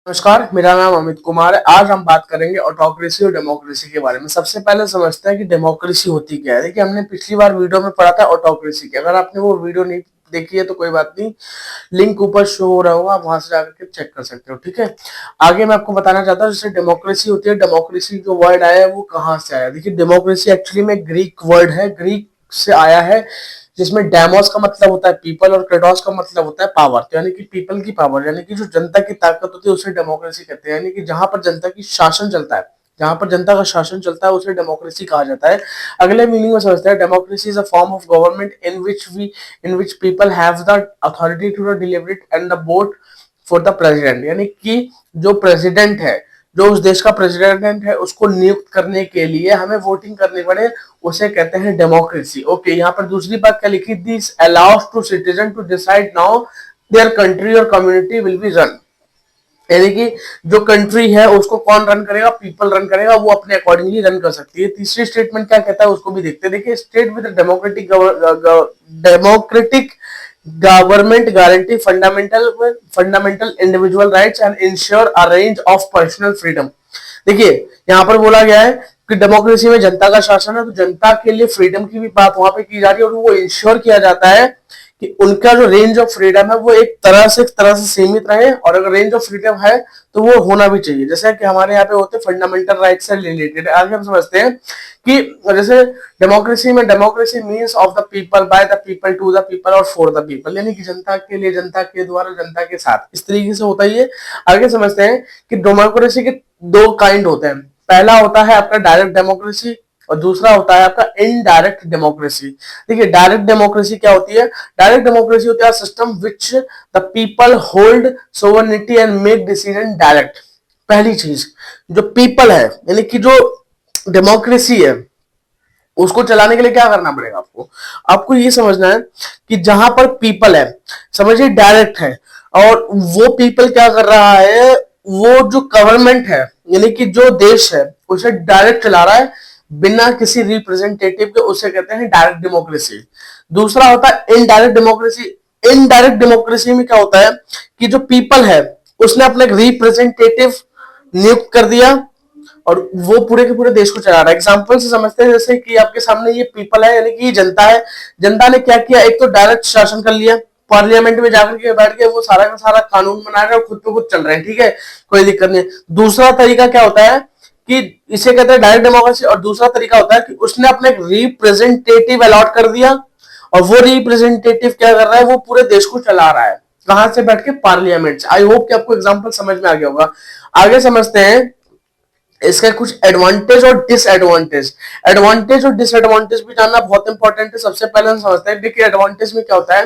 नमस्कार, मेरा नाम अमित कुमार है। आज हम बात करेंगे ऑटोक्रेसी और डेमोक्रेसी के बारे में। सबसे पहले समझते हैं कि डेमोक्रेसी होती क्या है। देखिए, हमने पिछली बार वीडियो में पढ़ा था ऑटोक्रेसी की। अगर आपने वो वीडियो नहीं देखी है तो कोई बात नहीं, लिंक ऊपर शो हो रहा होगा, आप वहां से जाकर के चेक कर सकते हो। ठीक है, आगे मैं आपको बताना चाहता हूँ जैसे डेमोक्रेसी होती है। डेमोक्रेसी जो वर्ड आया है वो कहाँ से आया। देखिए, डेमोक्रेसी एक्चुअली में ग्रीक वर्ड है, ग्रीक से आया है, जिसमें डेमोस का मतलब होता है पीपल और क्रेटोस का मतलब होता है पावर। तो यानी कि पीपल की पावर, यानी कि जो जनता की ताकत होती है उसे डेमोक्रेसी कहते हैं। यानी कि जहां पर जनता की शासन चलता है, जहां पर जनता का शासन चलता है उसे डेमोक्रेसी कहा जाता है। अगले मीनिंग में समझते हैं। Democracy is a form of government in which people have the authority to deliver and the vote for the president. यानी कि जो प्रेसिडेंट है, जो उस देश का प्रेसिडेंट है, उसको नियुक्त करने के लिए हमें वोटिंग करनी पड़े, उसे कहते हैं डेमोक्रेसी। ओके, यहाँ पर दूसरी बात क्या लिखी, this allows to citizen to decide now their country और कम्युनिटी विल बी रन। यानी कि जो कंट्री है उसको कौन रन करेगा, पीपल रन करेगा, वो अपने अकॉर्डिंगली रन कर सकती है। तीसरी स्टेटमेंट क्या कहता है उसको भी देखते हैं। देखिए, state with democratic government guarantee fundamental individual rights and ensure a range of personal freedom. देखिए, यहाँ पर बोला गया है कि डेमोक्रेसी में जनता का शासन है, तो जनता के लिए फ्रीडम की भी बात वहां पे की जा रही है, और वो इंश्योर किया जाता है कि उनका जो रेंज ऑफ फ्रीडम है वो एक तरह से सीमित रहे, और अगर रेंज ऑफ फ्रीडम है तो वो होना भी चाहिए। जैसे कि हमारे यहाँ पे होते फंडामेंटल राइट से रिलेटेड। आगे हम समझते हैं कि जैसे डेमोक्रेसी में, democracy means of the people, by the people, to the people और फॉर द पीपल। यानी कि जनता के लिए, जनता के द्वारा, जनता के साथ, इस तरीके से होता ही है। आगे समझते हैं कि डेमोक्रेसी के दो काइंड होते हैं। पहला होता है आपका डायरेक्ट डेमोक्रेसी, और दूसरा होता है आपका इनडायरेक्ट डेमोक्रेसी। देखिए, डायरेक्ट डेमोक्रेसी क्या होती है। डायरेक्ट डेमोक्रेसी होती है system which the people hold sovereignty and make decision direct. पहली चीज, जो पीपल है, यानी कि जो डेमोक्रेसी है, उसको चलाने के लिए क्या करना पड़ेगा आपको, आपको ये समझना है कि जहां पर पीपल है, समझिए डायरेक्ट है, और वो पीपल क्या कर रहा है, वो जो गवर्नमेंट है, यानी कि जो देश है, उसे डायरेक्ट चला रहा है बिना किसी रिप्रेजेंटेटिव के, उसे कहते हैं डायरेक्ट डेमोक्रेसी। दूसरा होता है इनडायरेक्ट डेमोक्रेसी। इनडायरेक्ट डेमोक्रेसी में क्या होता है कि जो पीपल है उसने अपने रिप्रेजेंटेटिव नियुक्त कर दिया, और वो पूरे के पूरे देश को चला रहा है। एग्जाम्पल से समझते हैं, जैसे कि आपके सामने ये पीपल है, यानी कि जनता है। जनता ने क्या किया, एक तो डायरेक्ट शासन कर लिया, पार्लियामेंट में जाकर के बैठ के वो सारा का सारा कानून बना रहे हैं और खुद पे खुद चल रहे हैं। ठीक है, कोई दिक्कत नहीं। दूसरा तरीका क्या होता है कि इसे कहते हैं डायरेक्ट डेमोक्रेसी, और दूसरा तरीका होता है कि उसने अपने रिप्रेजेंटेटिव अलॉट कर दिया, और वो रिप्रेजेंटेटिव क्या कर रहा है, वो पूरे देश को चला रहा है। कहां से बैठ के, पार्लियामेंट से। आई होप कि आपको एग्जाम्पल समझ में आ गया होगा। आगे समझते हैं इसका कुछ एडवांटेज और डिसएडवांटेज। एडवांटेज और डिसएडवांटेज भी जानना बहुत इंपॉर्टेंट है। सबसे पहले हम समझते हैं, देखिए एडवांटेज में क्या होता है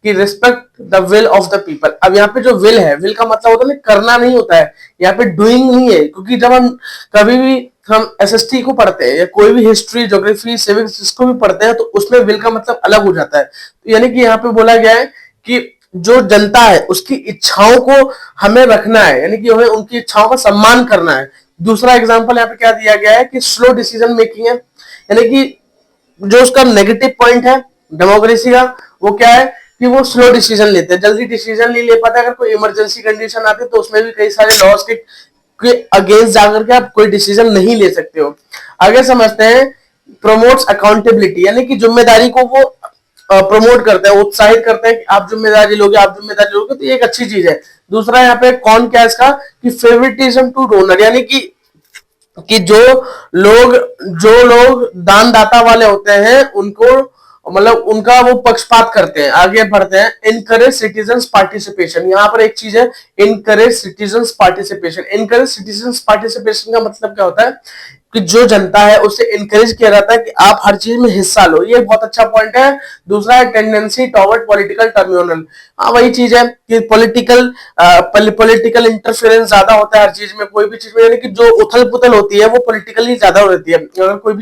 कि respect the will of the people. अब यहाँ पे जो विल है, विल का मतलब होता है ना, करना नहीं होता है, यहाँ पे डूइंग नहीं है। क्योंकि जब हम कभी भी हम एसएसटी को पढ़ते हैं या कोई भी हिस्ट्री, ज्योग्राफी, सिविक्स इसको भी पढ़ते हैं, तो उसमें विल का मतलब अलग हो जाता है। तो यानी कि यहाँ पे बोला गया है कि जो जनता है उसकी इच्छाओं को हमें रखना है, यानी कि हमें उनकी इच्छाओं का सम्मान करना है। दूसरा एग्जांपल यहाँ पे क्या दिया गया है कि स्लो डिसीजन मेकिंग है, यानी कि जो उसका नेगेटिव पॉइंट है डेमोक्रेसी का, वो क्या है कि वो स्लो डिसीजन लेते हैं, जल्दी डिसीजन नहीं ले पाते। अगर कोई इमरजेंसी कंडीशन आती है तो उसमें भी कई सारे लॉस के अगेंस्ट जाकर के आप कोई डिसीजन नहीं ले सकते हो। आगे समझते हैं, प्रमोट्स अकाउंटेबिलिटी, यानी कि जिम्मेदारी को वो प्रमोट करते हैं, उत्साहित करते हैं कि आप जिम्मेदारी लोगे, आप जिम्मेदारी लोगे, तो ये एक अच्छी चीज है। दूसरा यहाँ पे कौन क्या इसका कि फेवरेटिज्म टू डोनर, यानी कि जो लोग दानदाता वाले होते हैं उनको, मतलब उनका वो पक्षपात करते हैं। आगे बढ़ते हैं, इनकरेज सिटीजन पार्टिसिपेशन। यहाँ पर एक चीज है, encourage citizen participation. Encourage citizen participation का मतलब क्या होता है कि जो जनता है उसे इनकरेज किया जाता है कि आप हर चीज में हिस्सा लो। ये बहुत अच्छा पॉइंट है। दूसरा है टेंडेंसी टॉवर्ड पॉलिटिकल टर्मिनल। हाँ, वही चीज है कि पॉलिटिकल इंटरफेरेंस ज्यादा होता है हर चीज में, कोई भी चीज में, यानी कि जो उथल पुथल होती है वो पॉलिटिकली ज्यादा रहती है। अगर कोई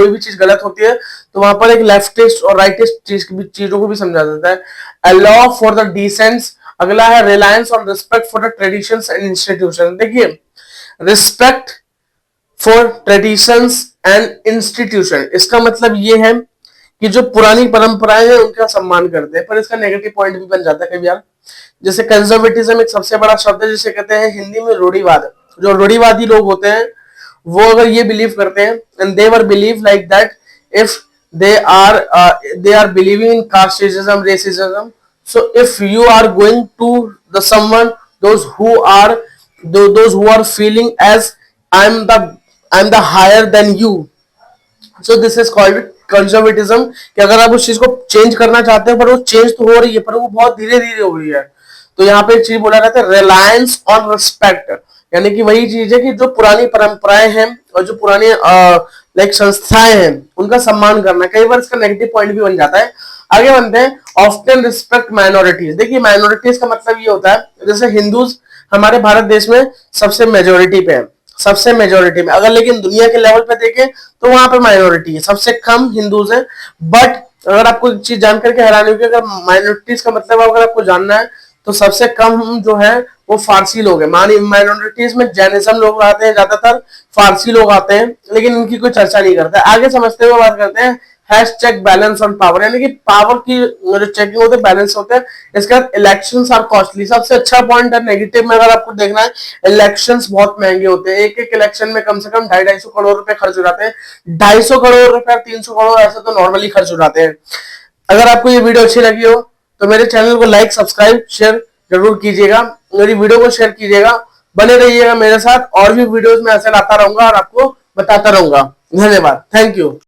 भी चीज गलत होती है तो वहां पर एक लेफ्टिस्ट और राइटिस्ट चीजों को भी समझा जाता है। Allow for the dissents. अगला है reliance on respect for the traditions and institution. देखिए, respect for traditions and institution, इसका मतलब ये है कि जो पुरानी परंपराएं हैं उनका सम्मान करते हैं। पर इसका नेगेटिव पॉइंट भी बन जाता है कई बार जैसे कंजर्वेटिज्म एक सबसे बड़ा शब्द है जिसे कहते हैं हिंदी में रूढ़िवाद। जो रूढ़िवादी लोग होते हैं वो अगर ये बिलीव करते हैं and they were believe like that if they are believing in casteism, racism. So if you are going to the someone those who are those who are feeling as I'm the higher than you, so this is called conservatism, कि अगर आप उस चीज को change करना चाहते हैं पर वो चेंज तो हो रही है पर वो बहुत धीरे धीरे हो रही है। तो यहाँ पे एक चीज बोला जाता है रिलायंस ऑन रिस्पेक्ट, यानी कि वही चीज है कि जो पुरानी परंपराएं हैं और जो पुरानी लाइक संस्थाएं हैं उनका सम्मान करना। कई बार इसका नेगेटिव पॉइंट भी बन जाता है। आगे बनते हैं ऑफ्टन रिस्पेक्ट माइनॉरिटीज। देखिए माइनॉरिटीज का मतलब ये होता है जैसे हिंदूज हमारे भारत देश में सबसे मेजोरिटी पे है, सबसे मेजोरिटी में, अगर लेकिन दुनिया के लेवल पे देखें तो वहां पे माइनॉरिटी है, सबसे कम हिंदूज हैं। बट अगर आपको एक चीज जान करके हैरानी होगी, अगर माइनॉरिटीज का मतलब अगर आपको जानना है तो सबसे कम जो है वो फारसी लोग हैं। माइनॉरिटीज में जैनिज्म लोग आते हैं, ज्यादातर फारसी लोग आते हैं, लेकिन इनकी कोई चर्चा नहीं करता। आगे समझते हुए बात करते हैं चेक बैलेंस ऑन पावर, यानी कि पावर की जो चेकिंग होते हैं बैलेंस होते हैं। इसके बाद इलेक्शंस आर कॉस्टली, सबसे अच्छा पॉइंट है नेगेटिव में अगर आपको देखना है, इलेक्शंस बहुत महंगे होते हैं। एक एक इलेक्शन में कम से कम 250 करोड़ रुपए खर्च हो जाते हैं। 250 करोड़ रुपए 300 करोड़ ऐसे तो नॉर्मली खर्च हो जाते हैं। अगर आपको ये वीडियो अच्छी लगी हो तो मेरे चैनल को लाइक सब्सक्राइब शेयर जरूर कीजिएगा, मेरी वीडियो को शेयर कीजिएगा, बने रहिएगा मेरे साथ, और भी वीडियोस में ऐसे लाता रहूंगा और आपको बताता रहूंगा। धन्यवाद, थैंक यू।